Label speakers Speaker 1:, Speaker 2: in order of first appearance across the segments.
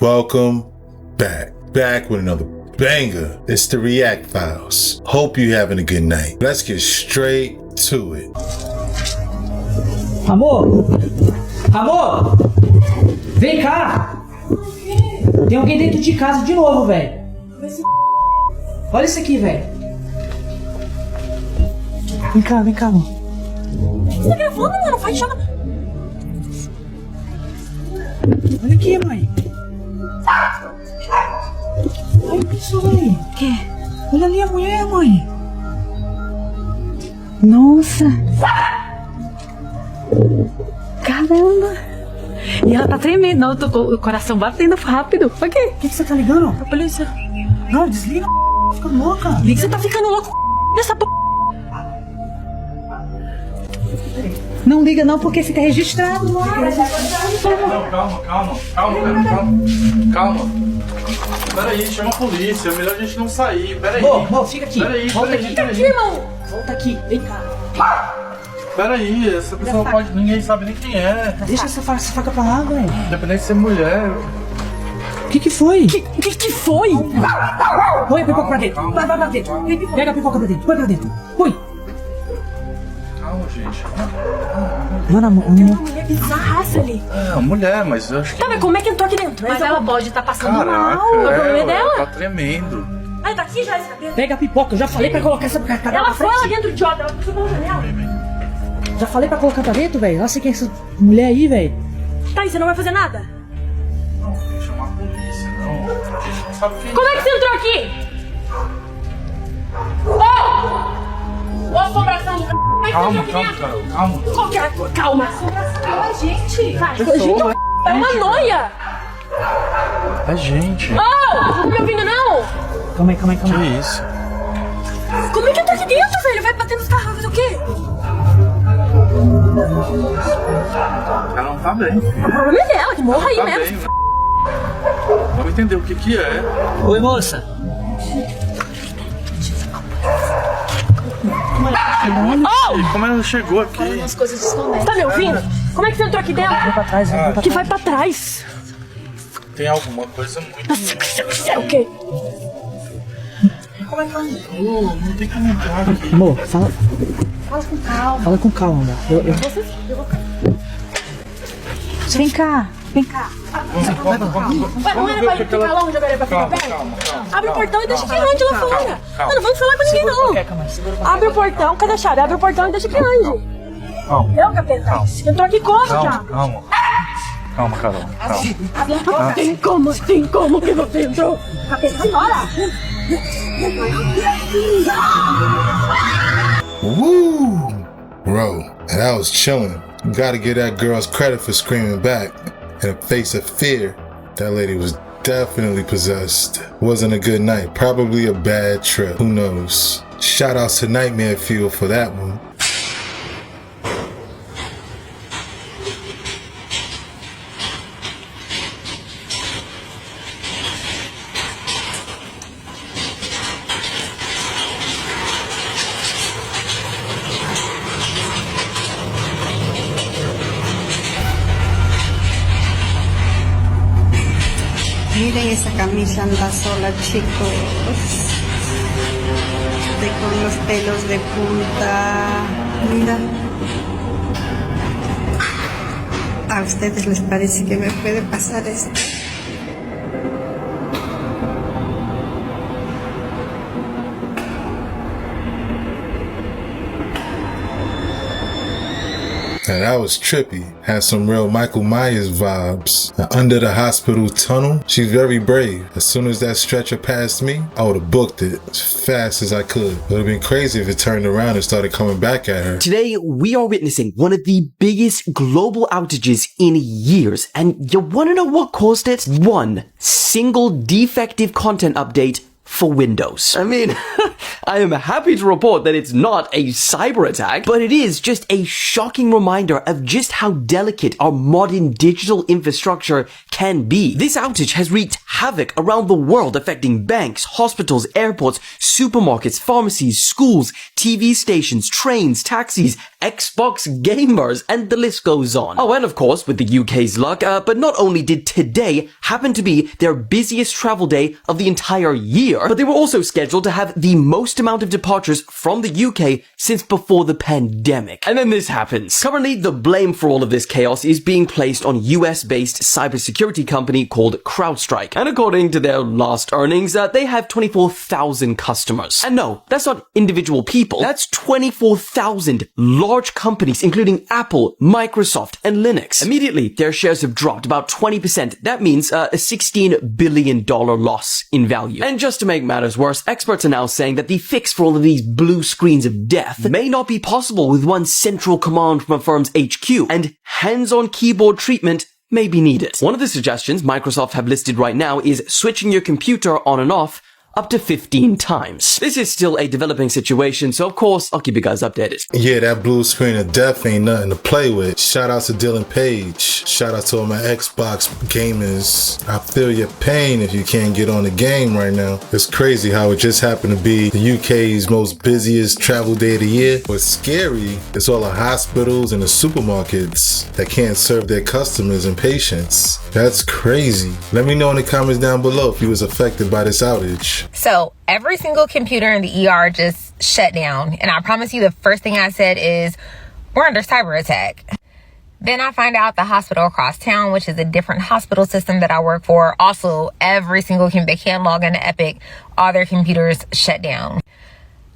Speaker 1: Welcome back with another banger. It's the React Files. Hope you having a good night. Let's get straight to it.
Speaker 2: Amor! Amor! Vem cá! Tem alguém dentro de casa de novo, velho. Olha isso aqui, velho. Vem cá, amor.
Speaker 3: Você tá gravando, mano? Faz chama.
Speaker 2: Olha aqui, mãe. Olha isso, velho.
Speaker 3: O quê?
Speaker 2: Olha ali a mulher, mãe.
Speaker 3: Nossa. Caramba. E ela tá tremendo. Não, eu tô com o coração batendo rápido. Por quê?
Speaker 2: O que você tá ligando?
Speaker 3: A polícia.
Speaker 2: Não, desliga, fica louca.
Speaker 3: Por que você tá ficando louco nessa p...
Speaker 2: Não liga não, porque fica registrado.
Speaker 4: Não, calma. Peraí, chama a polícia, é melhor a gente não sair, peraí.
Speaker 2: Amor, fica aqui. Volta aqui.
Speaker 3: Fica aqui, irmão.
Speaker 2: Volta aqui, vem cá.
Speaker 4: Peraí, essa pessoa pode... Ninguém sabe nem quem é.
Speaker 2: Deixa essa faca pra lá, velho.
Speaker 4: Independente de ser mulher.
Speaker 2: O que foi?
Speaker 3: O que foi?
Speaker 2: Põe a pipoca pra dentro. Vai pra dentro. Pega a pipoca pra dentro. Põe pra dentro. Põe.
Speaker 4: Calma, gente.
Speaker 2: Mano, amor.
Speaker 3: Mulher bizarraça ali.
Speaker 4: É, uma mulher, mas eu acho que...
Speaker 3: Tá, mas como é que entrou aqui dentro? Mas ela pode estar passando
Speaker 4: Caraca,
Speaker 3: mal. O problema é dela.
Speaker 4: Tá tremendo.
Speaker 3: Ai, tá aqui já.
Speaker 2: Pega a pipoca. Eu já falei pra colocar essa cadela
Speaker 3: Ela
Speaker 2: pra
Speaker 3: foi
Speaker 2: frente.
Speaker 3: lá dentro, idiota. Ela passou pela janela.
Speaker 2: Já falei pra colocar pra dentro, velho. Nossa, quem é essa mulher aí, velho?
Speaker 3: Tá, e você não vai fazer nada?
Speaker 4: Não, tem que chamar a polícia, não. A gente não sabe quem
Speaker 3: Como é que você entrou aqui? Ô, assombração do c...
Speaker 4: Calma, Carol, calma.
Speaker 3: Qualquer coisa, calma. Assombração, é gente.
Speaker 4: Pessoa,
Speaker 3: É uma noia.
Speaker 4: é gente.
Speaker 3: Ô, não tá me ouvindo, não?
Speaker 2: Calma aí.
Speaker 4: Que isso?
Speaker 3: Como é que entrou aqui dentro, velho? Vai bater nos carros, vai fazer o quê?
Speaker 4: Ela não tá bem.
Speaker 3: O problema é dela, que morra aí
Speaker 4: Tá
Speaker 3: mesmo.
Speaker 4: bem, né? Vamos entender o que é.
Speaker 2: Oi, moça.
Speaker 4: Como ela chegou aqui?
Speaker 3: As coisas escondem. Tá me ouvindo? Como é que você entrou aqui dentro?
Speaker 2: Vai pra trás, vai pra
Speaker 3: Que
Speaker 2: trás.
Speaker 3: vai pra trás.
Speaker 4: Tem alguma coisa muito...
Speaker 3: É o quê?
Speaker 4: Como é que ela entrou? Não tem como entrar aqui.
Speaker 2: Amor, fala
Speaker 3: Fala com calma.
Speaker 2: com calma, amor. Vem cá.
Speaker 3: Ué, não era pra ficar longe, agora é pra ficar perto?
Speaker 4: Calma.
Speaker 3: Abre o portão e deixa que ande lá fora. Não, não vamos falar com ninguém, não. Abre o portão, cadê a chave? Abre o portão e deixa que ande.
Speaker 4: Calma.
Speaker 3: Eu, capeta. Entrou aqui como, já?
Speaker 4: Calma, Carol.
Speaker 3: Tem como que você entrou? Capeta, vai embora.
Speaker 1: Woo! Bro, that was chilling. You gotta give that girl's credit for screaming back. In the face of fear, that lady was definitely possessed. Wasn't a good night. Probably a bad trip. Who knows? Shout outs to Nightmare Fuel for that one.
Speaker 5: Miren esa camisa anda sola, chicos. Con los pelos de punta. Mira. ¿A ustedes les parece que me puede pasar esto?
Speaker 1: Now that was trippy. Had some real Michael Myers vibes. Now, under the hospital tunnel, she's very brave. As soon as that stretcher passed me, I would have booked it as fast as I could. It would have been crazy if it turned around and started coming back at her.
Speaker 6: Today, we are witnessing one of the biggest global outages in years. And you wanna know what caused it? One single defective content update for Windows. I mean, I am happy to report that it's not a cyber attack, but it is just a shocking reminder of just how delicate our modern digital infrastructure can be. This outage has wreaked havoc around the world, affecting banks, hospitals, airports, supermarkets, pharmacies, schools, TV stations, trains, taxis, Xbox gamers, and the list goes on. Oh, and of course, with the UK's luck, but not only did today happen to be their busiest travel day of the entire year, but they were also scheduled to have the most amount of departures from the UK since before the pandemic. And then this happens. Currently, the blame for all of this chaos is being placed on US-based cybersecurity company called CrowdStrike. And according to their last earnings, they have 24,000 customers. And no, that's not individual people. That's 24,000 large companies, including Apple, Microsoft, and Linux. Immediately, their shares have dropped about 20%. That means a $16 billion loss in value. And just to make matters worse, experts are now saying that the fix for all of these blue screens of death may not be possible with one central command from a firm's HQ, and hands-on keyboard treatment may be needed. One of the suggestions Microsoft have listed right now is switching your computer on and off up to 15 times. This is still a developing situation, so of course, I'll keep you guys updated.
Speaker 1: Yeah, that blue screen of death ain't nothing to play with. Shout out to Dylan Page. Shout out to all my Xbox gamers. I feel your pain if you can't get on the game right now. It's crazy how it just happened to be the UK's most busiest travel day of the year. What's scary is all the hospitals and the supermarkets that can't serve their customers and patients. That's crazy. Let me know in the comments down below if you was affected by this outage.
Speaker 7: So every single computer in the ER just shut down. And I promise you the first thing I said is, we're under cyber attack. Then I find out the hospital across town, which is a different hospital system that I work for, also every single they can't log into Epic, all their computers shut down.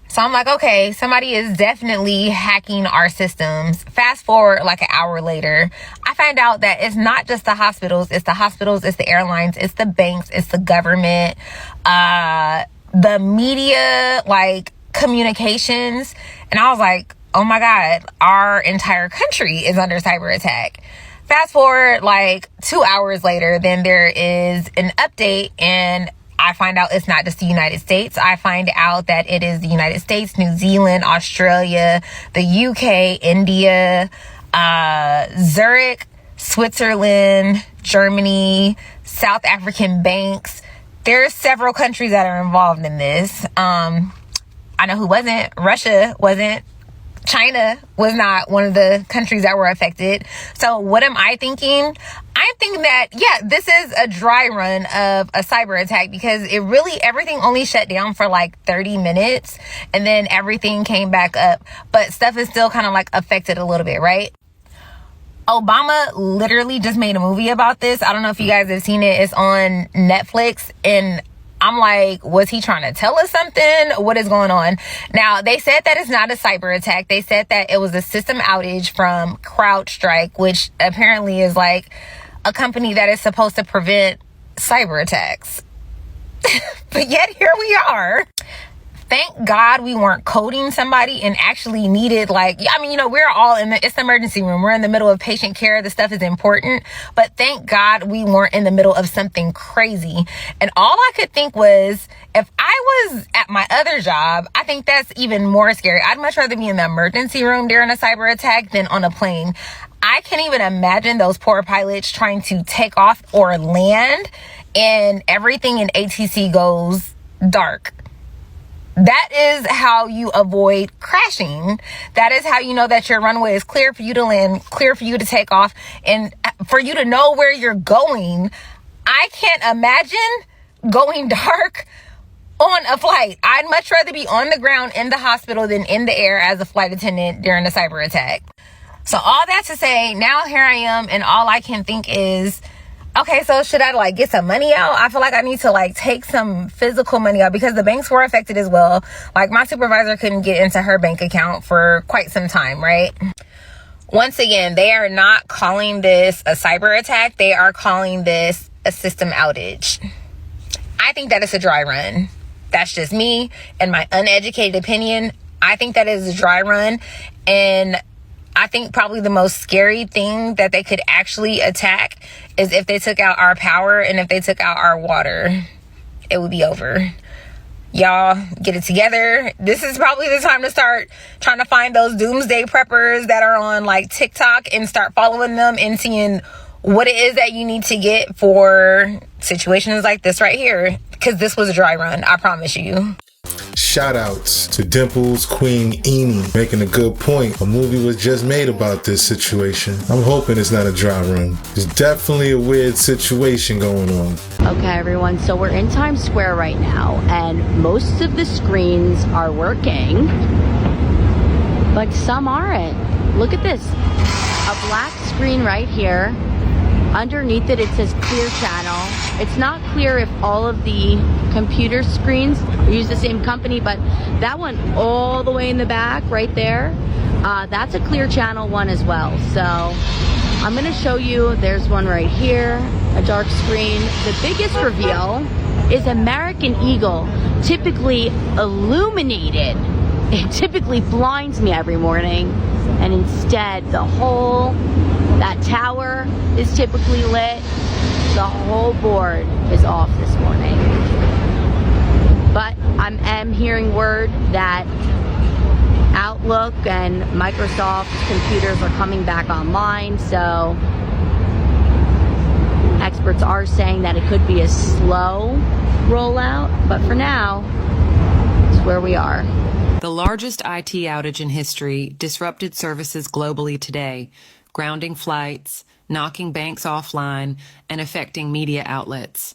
Speaker 7: So I'm like, okay, somebody is definitely hacking our systems. Fast forward like an hour later, I find out that it's not just the hospitals, it's the airlines, it's the banks, it's the government, the media, like communications. And I was like, oh my God, our entire country is under cyber attack. Fast forward like 2 hours later, then there is an update, and I find out it's not just the United States. I find out that it is the United States, New Zealand, Australia, the UK, India, Zurich, Switzerland, Germany, South African banks. There's several countries that are involved in this. I know who wasn't. Russia wasn't. China was not one of the countries that were affected. So what am I thinking? I'm thinking that, yeah, this is a dry run of a cyber attack, because everything only shut down for like 30 minutes and then everything came back up. But stuff is still kind of like affected a little bit, right? Obama literally just made a movie about this. I don't know if you guys have seen it. It's on Netflix, and I'm like, was he trying to tell us something? What is going on? Now, they said that it's not a cyber attack. They said that it was a system outage from CrowdStrike, which apparently is like a company that is supposed to prevent cyber attacks. But yet here we are. Thank God we weren't coding somebody and actually needed, we're all it's the emergency room. We're in the middle of patient care. The stuff is important. But thank God we weren't in the middle of something crazy. And all I could think was, if I was at my other job, I think that's even more scary. I'd much rather be in the emergency room during a cyber attack than on a plane. I can't even imagine those poor pilots trying to take off or land and everything in ATC goes dark. That is how you avoid crashing. That is how you know that your runway is clear for you to land, clear for you to take off, and for you to know where you're going. I can't imagine going dark on a flight. I'd much rather be on the ground in the hospital than in the air as a flight attendant during a cyber attack. So all that to say, now here I am, and all I can think is, okay, so should I get some money out? I feel like I need to take some physical money out, because the banks were affected as well. My supervisor couldn't get into her bank account for quite some time, right? Once again, they are not calling this a cyber attack. They are calling this a system outage. I think that it's a dry run. That's just me and my uneducated opinion. I think that is a dry run. And I think probably the most scary thing that they could actually attack is if they took out our power and if they took out our water. It would be over. Y'all get it together. This is probably the time to start trying to find those doomsday preppers that are on TikTok and start following them and seeing what it is that you need to get for situations like this right here, because this was a dry run, I promise you.
Speaker 1: Shout outs to Dimples Queen Eerie making a good point. A movie was just made about this situation. I'm hoping it's not a dry run. There's definitely a weird situation going on.
Speaker 8: Okay, everyone, so we're in Times Square right now, and most of the screens are working, but some aren't. Look at this. A black screen right here. Underneath it, it says clear channel. It's not clear if all of the computer screens use the same company, but that one all the way in the back right there, that's a clear channel one as well. So I'm going to show you, there's one right here, a dark screen. The biggest reveal is American Eagle, typically illuminated. It typically blinds me every morning, and instead that tower is typically lit. The whole board is off this morning. But I am hearing word that Outlook and Microsoft computers are coming back online, so experts are saying that it could be a slow rollout, but for now, it's where we are.
Speaker 9: The largest IT outage in history disrupted services globally today, grounding flights, knocking banks offline, and affecting media outlets.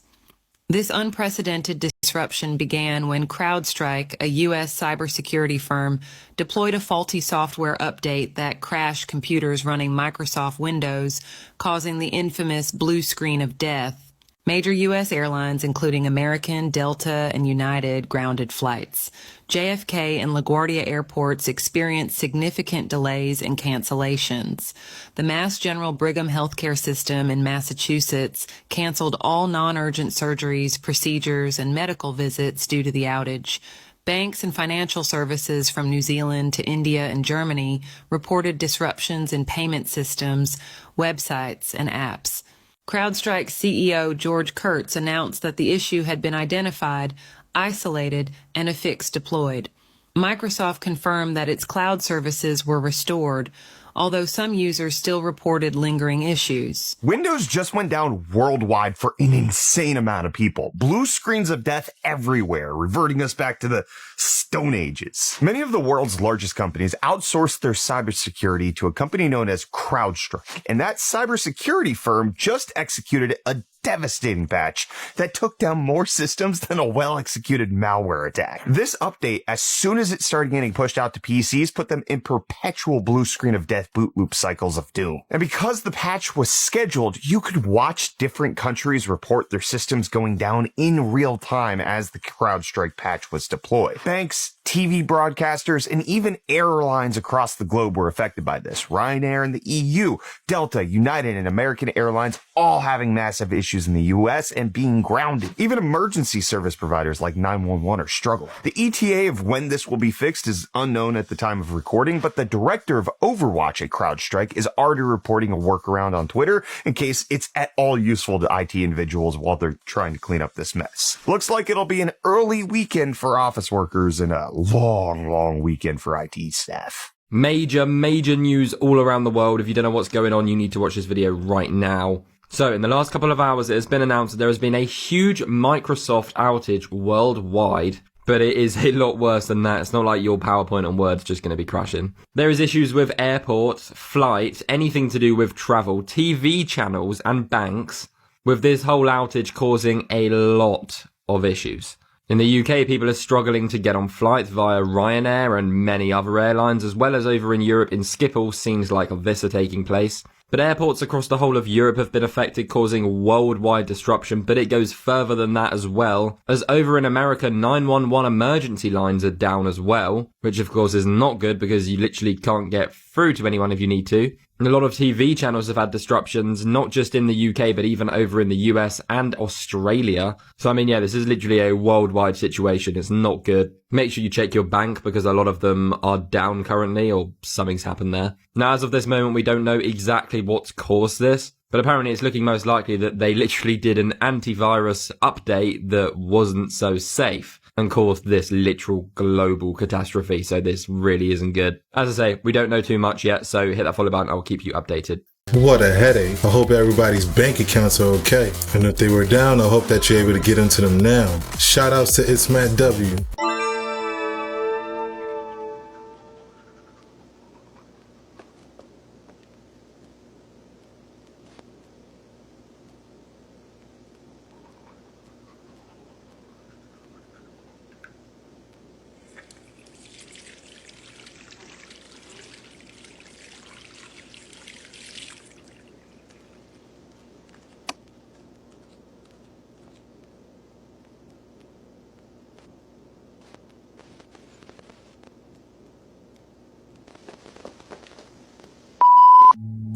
Speaker 9: This unprecedented disruption began when CrowdStrike, a U.S. cybersecurity firm, deployed a faulty software update that crashed computers running Microsoft Windows, causing the infamous blue screen of death. Major U.S. airlines, including American, Delta, and United, grounded flights. JFK and LaGuardia airports experienced significant delays and cancellations. The Mass General Brigham healthcare system in Massachusetts canceled all non-urgent surgeries, procedures, and medical visits due to the outage. Banks and financial services from New Zealand to India and Germany reported disruptions in payment systems, websites, and apps. CrowdStrike CEO George Kurtz announced that the issue had been identified, isolated, and a fix deployed. Microsoft confirmed that its cloud services were restored, although some users still reported lingering issues.
Speaker 10: Windows just went down worldwide for an insane amount of people. Blue screens of death everywhere, reverting us back to the Stone Ages. Many of the world's largest companies outsourced their cybersecurity to a company known as CrowdStrike, and that cybersecurity firm just executed a devastating patch that took down more systems than a well-executed malware attack. This update, as soon as it started getting pushed out to PCs, put them in perpetual blue screen of death boot loop cycles of doom. And because the patch was scheduled, you could watch different countries report their systems going down in real time as the CrowdStrike patch was deployed. Banks, TV broadcasters, and even airlines across the globe were affected by this. Ryanair in the EU, Delta, United, and American Airlines all having massive issues in the US and being grounded. Even emergency service providers like 911 are struggling. The ETA of when this will be fixed is unknown at the time of recording, but the director of Overwatch at CrowdStrike is already reporting a workaround on Twitter in case it's at all useful to IT individuals while they're trying to clean up this mess. Looks like it'll be an early weekend for office workers and a long weekend for IT staff.
Speaker 11: Major news all around the world. If you don't know what's going on, you need to watch this video right now. So, in the last couple of hours, it has been announced that there has been a huge Microsoft outage worldwide. But it is a lot worse than that. It's not like your PowerPoint and Word's just going to be crashing. There is issues with airports, flights, anything to do with travel, TV channels, and banks, with this whole outage causing a lot of issues. In the UK, people are struggling to get on flights via Ryanair and many other airlines, as well as over in Europe in Schiphol, scenes like this are taking place. But airports across the whole of Europe have been affected, causing worldwide disruption, but it goes further than that as well, as over in America, 911 emergency lines are down as well, which of course is not good because you literally can't get through to anyone if you need to. And a lot of TV channels have had disruptions, not just in the UK, but even over in the US and Australia. So, I mean, yeah, this is literally a worldwide situation. It's not good. Make sure you check your bank because a lot of them are down currently or something's happened there. Now, as of this moment, we don't know exactly what's caused this, but apparently it's looking most likely that they literally did an antivirus update that wasn't so safe and caused this literal global catastrophe. So this really isn't good. As I say, we don't know too much yet, so hit that follow button. I'll keep you updated.
Speaker 1: What a headache. I hope everybody's bank accounts are okay. And if they were down, I hope that you're able to get into them now. Shout outs to It's Matt W.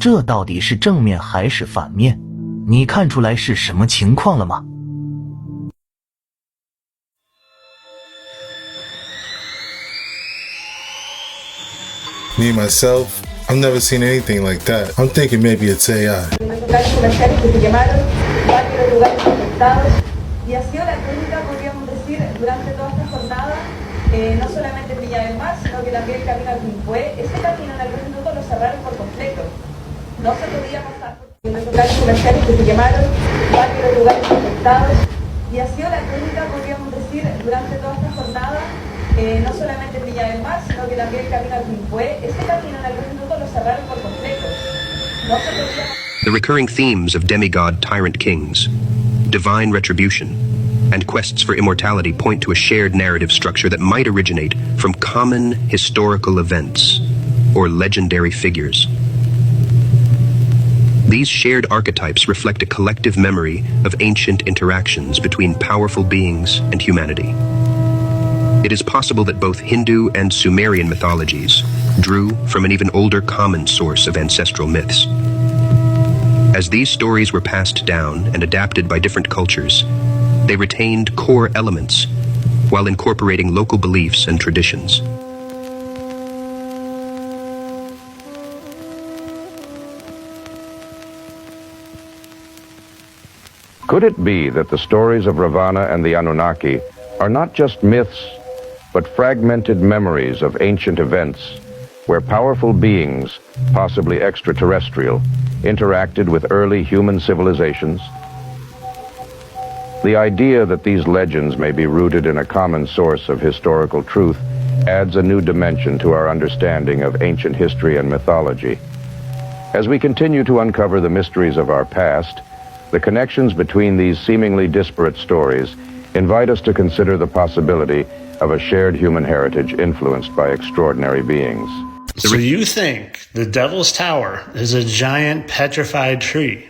Speaker 12: 这到底是正面还是反面？你看出来是什么情况了吗？
Speaker 1: Me, myself, I've never seen anything like that. I'm thinking maybe it's AI.
Speaker 13: Y ha sido la tónica, podríamos decir, durante toda esta jornada, no solamente en Viña del Mar, sino que también el camino al Quilpué. Ese camino en algún minuto lo cerraron por completo. No se podía pasar por los locales comerciales que se quemaron, varios lugares afectados. Y ha sido la tónica, podríamos decir, durante toda esta jornada, no solamente en Viña del Mar, sino que también el camino al Quilpué. Ese camino en algún minuto lo cerraron por completo. No se podía pasar.
Speaker 14: The recurring themes of demigod tyrant kings, divine retribution, and quests for immortality point to a shared narrative structure that might originate from common historical events or legendary figures. These shared archetypes reflect a collective memory of ancient interactions between powerful beings and humanity. It is possible that both Hindu and Sumerian mythologies drew from an even older common source of ancestral myths. As these stories were passed down and adapted by different cultures, they retained core elements while incorporating local beliefs and traditions.
Speaker 15: Could it be that the stories of Ravana and the Anunnaki are not just myths, but fragmented memories of ancient events where powerful beings, possibly extraterrestrial, interacted with early human civilizations? The idea that these legends may be rooted in a common source of historical truth adds a new dimension to our understanding of ancient history and mythology. As we continue to uncover the mysteries of our past, the connections between these seemingly disparate stories invite us to consider the possibility of a shared human heritage influenced by extraordinary beings.
Speaker 16: So you think the Devil's Tower is a giant petrified tree?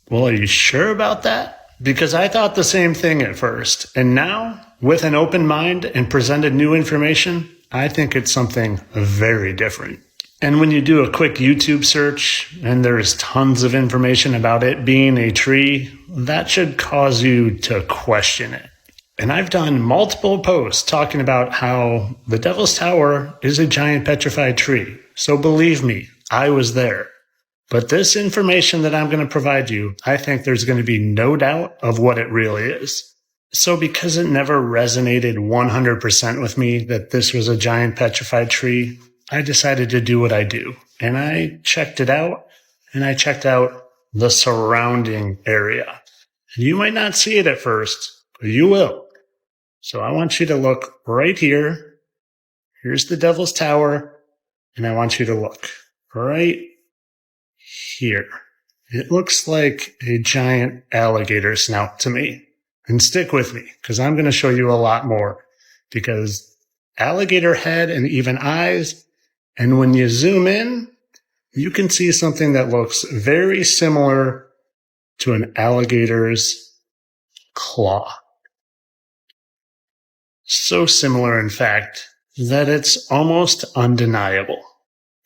Speaker 16: Well, are you sure about that? Because I thought the same thing at first. And now, with an open mind and presented new information, I think it's something very different. And when you do a quick YouTube search and there's tons of information about it being a tree, that should cause you to question it. And I've done multiple posts talking about how the Devil's Tower is a giant petrified tree. So believe me, I was there. But this information that I'm going to provide you, I think there's going to be no doubt of what it really is. So because it never resonated 100% with me that this was a giant petrified tree, I decided to do what I do. And I checked it out, and I checked out the surrounding area. And you might not see it at first, but you will. So I want you to look right here. Here's the Devil's Tower. And I want you to look right here. It looks like a giant alligator snout to me. And stick with me, because I'm going to show you a lot more. Because alligator head and even eyes, and when you zoom in, you can see something that looks very similar to an alligator's claw. So similar, in fact, that it's almost undeniable.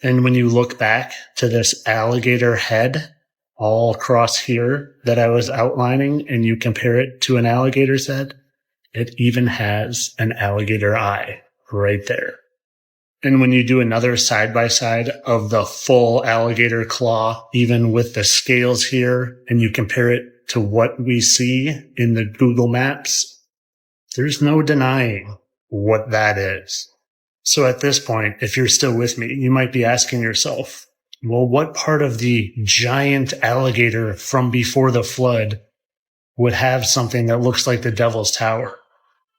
Speaker 16: And when you look back to this alligator head all across here that I was outlining and you compare it to an alligator's head, it even has an alligator eye right there. And when you do another side-by-side of the full alligator claw, even with the scales here, and you compare it to what we see in the Google Maps, there's no denying what that is. So at this point, if you're still with me, you might be asking yourself, Well, what part of the giant alligator from before the flood would have something that looks like the Devil's Tower?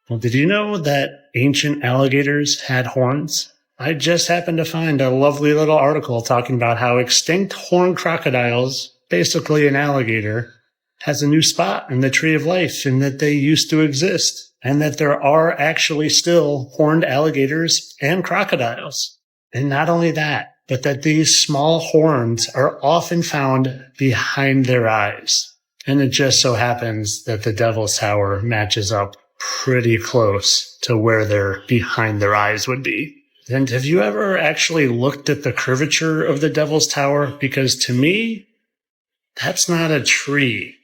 Speaker 16: Well, did you know that ancient alligators had horns? I just happened to find a lovely little article talking about how extinct horned crocodiles, basically an alligator, has a new spot in the Tree of Life and that they used to exist, and that there are actually still horned alligators and crocodiles. And not only that, but that these small horns are often found behind their eyes. And it just so happens that the Devil's Tower matches up pretty close to where their behind their eyes would be. And have you ever actually looked at the curvature of the Devil's Tower? Because to me, that's not a tree.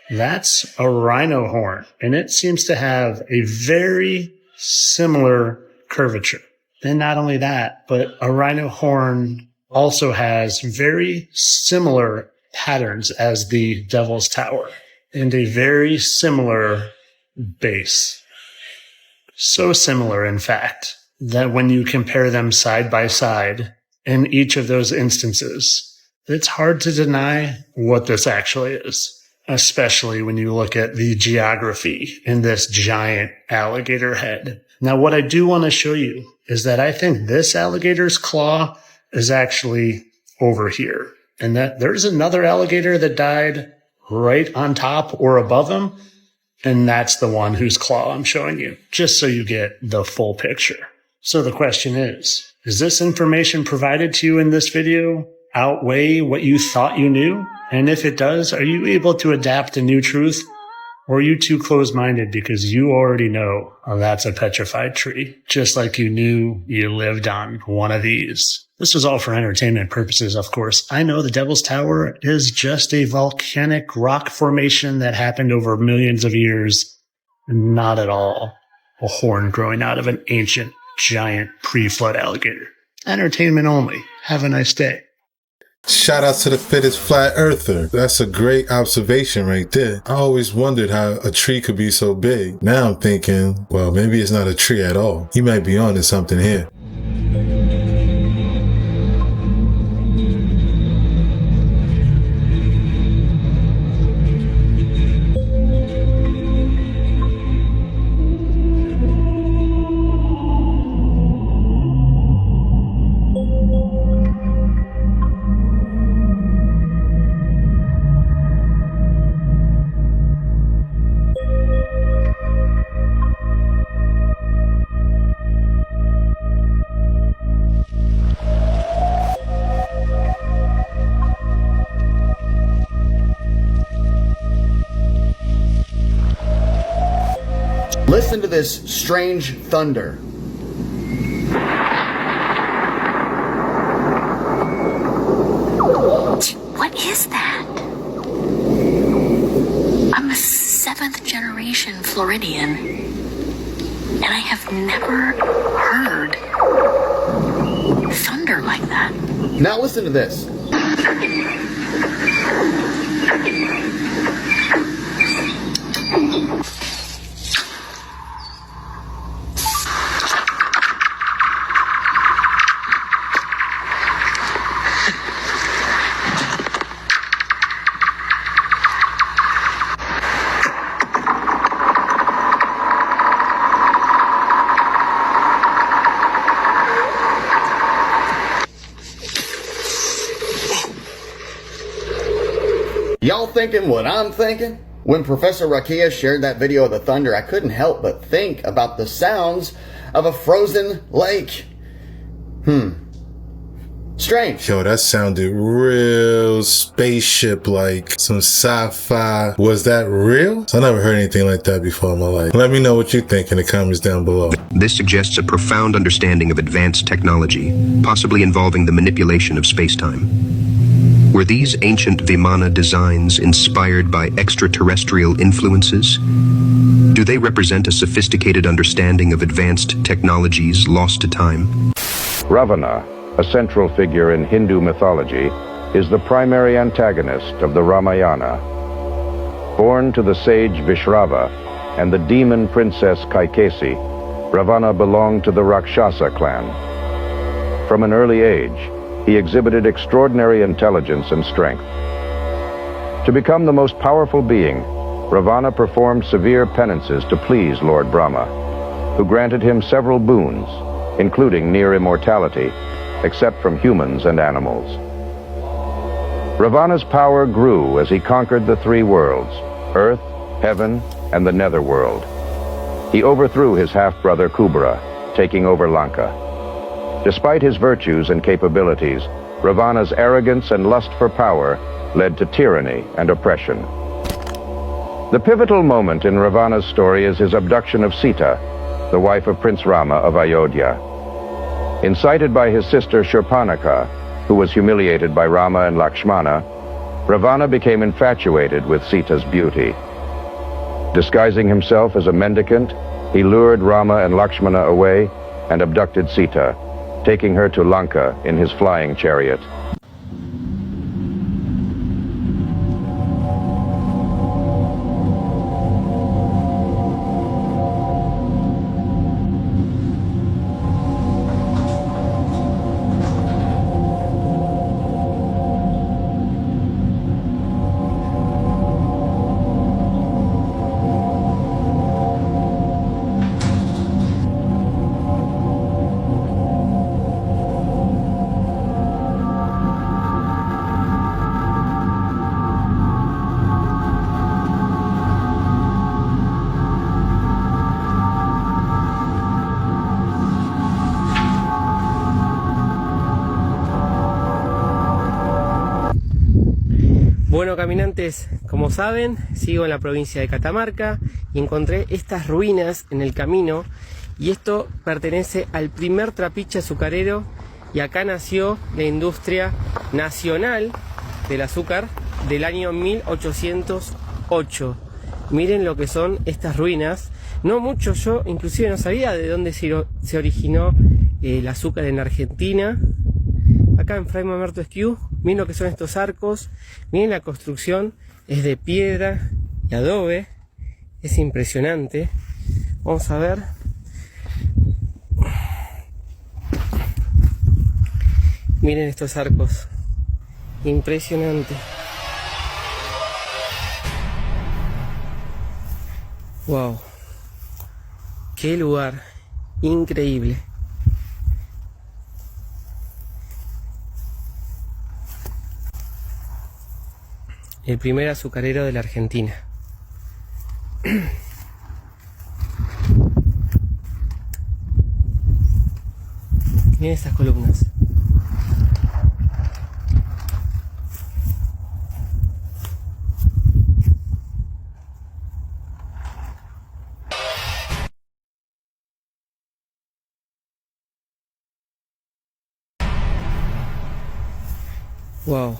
Speaker 16: That's a rhino horn. And it seems to have a very similar curvature. And not only that, but a rhino horn also has very similar patterns as the Devil's Tower and a very similar base. So similar, in fact, that when you compare them side by side in each of those instances, it's hard to deny what this actually is, especially when you look at the geography in this giant alligator head. Now, what I do want to show you is that I think this alligator's claw is actually over here, and that there's another alligator that died right on top or above him, and that's the one whose claw I'm showing you, just so you get the full picture. So the question is this information provided to you in this video outweigh what you thought you knew? And if it does, are you able to adapt a new truth? Or are you too close-minded because you already know, oh, that's a petrified tree, just like you knew you lived on one of these? This was all for entertainment purposes, of course. I know the Devil's Tower is just a volcanic rock formation that happened over millions of years. Not at all a horn growing out of an ancient, giant pre-flood alligator. Entertainment only. Have a nice day.
Speaker 1: Shout out to the fittest flat earther. That's a great observation right there. I always wondered how a tree could be so big. Now I'm thinking, well, maybe it's not a tree at all. He might be onto something here.
Speaker 17: Listen to this strange thunder.
Speaker 8: What is that? I'm a 7th generation Floridian, and I have never heard thunder like that.
Speaker 17: Now listen to this. Y'all thinking what I'm thinking? When Professor Rakia shared that video of the thunder, I couldn't help but think about the sounds of a frozen lake. Strange.
Speaker 1: Yo, that sounded real spaceship-like. Some sci-fi. Was that real? I never heard anything like that before in my life. Let me know what you think in the comments down below.
Speaker 14: This suggests a profound understanding of advanced technology, possibly involving the manipulation of space-time. Were these ancient Vimana designs inspired by extraterrestrial influences? Do they represent a sophisticated understanding of advanced technologies lost to time?
Speaker 15: Ravana, a central figure in Hindu mythology, is the primary antagonist of the Ramayana. Born to the sage Vishrava and the demon princess Kaikesi, Ravana belonged to the Rakshasa clan. From an early age, he exhibited extraordinary intelligence and strength. To become the most powerful being, Ravana performed severe penances to please Lord Brahma, who granted him several boons, including near immortality, except from humans and animals. Ravana's power grew as he conquered the three worlds, Earth, Heaven, and the Netherworld. He overthrew his half-brother Kubera, taking over Lanka. Despite his virtues and capabilities, Ravana's arrogance and lust for power led to tyranny and oppression. The pivotal moment in Ravana's story is his abduction of Sita, the wife of Prince Rama of Ayodhya. Incited by his sister Shurpanakha, who was humiliated by Rama and Lakshmana, Ravana became infatuated with Sita's beauty. Disguising himself as a mendicant, he lured Rama and Lakshmana away and abducted Sita, taking her to Lanka in his flying chariot.
Speaker 18: Bueno, caminantes, como saben, sigo en la provincia de Catamarca y encontré estas ruinas en el camino, y esto pertenece al primer trapiche azucarero, y acá nació la industria nacional del azúcar del año 1808. Miren lo que son estas ruinas. No mucho, yo inclusive no sabía de dónde se originó el azúcar en Argentina. Acá en Fray Mamerto Esquiú, miren lo que son estos arcos, miren la construcción, es de piedra y adobe, es impresionante. Vamos a ver. Miren estos arcos, impresionante. Wow, qué lugar, increíble. El primer azucarero de la Argentina. Miren estas columnas. Wow.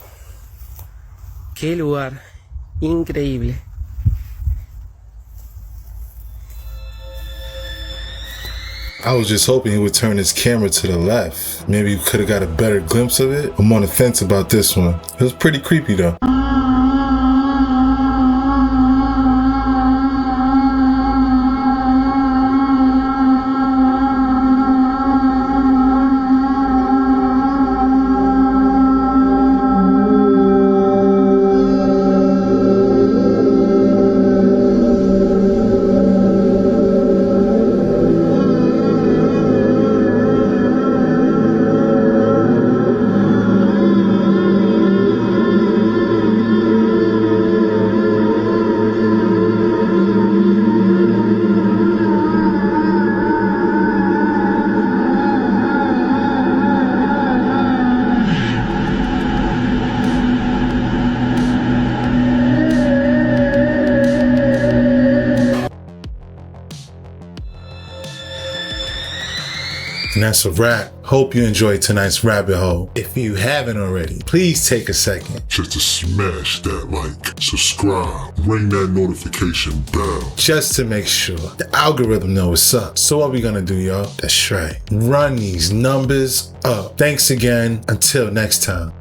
Speaker 18: Qué lugar increíble.
Speaker 1: I was just hoping he would turn his camera to the left. Maybe you could have got a better glimpse of it. I'm on the fence about this one. It was pretty creepy though. And that's a wrap. Hope you enjoyed tonight's rabbit hole. If you haven't already, please take a second
Speaker 19: just to smash that like, subscribe, ring that notification bell,
Speaker 1: just to make sure the algorithm knows what's up. So what we gonna do, y'all? That's right. Run these numbers up. Thanks again. Until next time.